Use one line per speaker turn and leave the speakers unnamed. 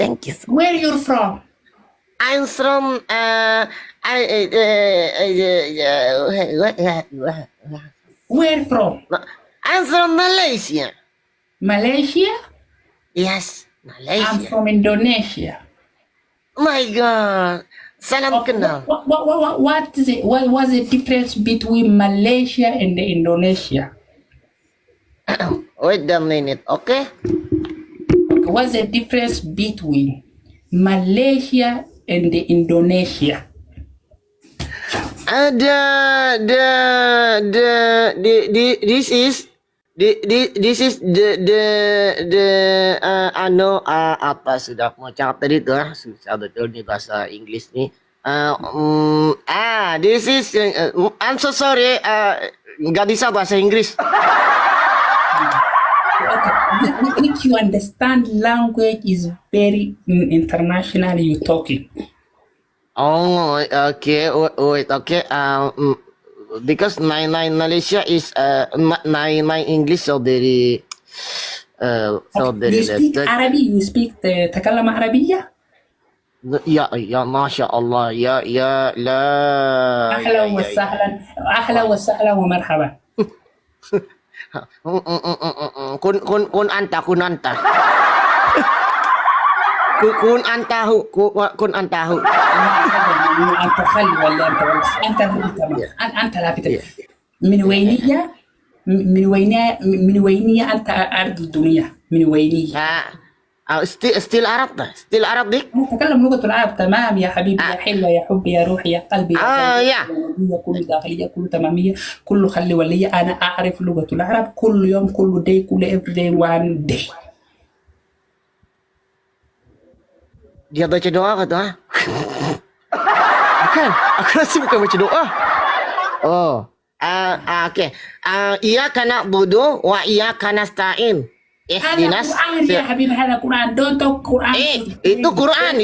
Thank you.
Where you're from?
I'm from
Where from?
I'm from Malaysia.
Malaysia?
Yes,
I'm
Malaysia.
from Indonesia.
My God, salam kenal.
What was the difference between Malaysia and Indonesia?
Wait a minute, okay?
What's the difference between Malaysia and Indonesia?
This is apa sudah mau cakap tadi tuh susah betul nih bahasa Inggris nih. This is I'm so sorry, nggak bisa bahasa Inggris.
If you understand language is very international, you talking.
Oh, okay, wait, okay. Because my Malaysia is my English so very
You speak
limited.
Arabic? You speak تكلم عربية؟
Ya, masya Allah, ya, la.
أهلا وسهلا أهلا وسهلا ومرحبا.
Kun anta. Kun antahu.
أنت خلي ولا أنت أنت لا بتبي. من وينية أنت أرض الدنيا من وينية.
Still Arab dah, still Arab dik.
أتكلم لغة العرب تمام يا حبيبي يا حلوة يا حبي يا روحي يا قلبي
يا
كل داخلية كل تمامية كل خلي ولية. أنا أعرف لغة العرب كل يوم كل day كل every day one day.
Dia baca doa kata bukan, aku rasa bukan baca doa. Oh, okay. Iyyaka na'budu wa iyyaka nasta'in.
هذا قرآن يا حبيبي هذا قرآن. don't talk قرآن.
Itu Quran.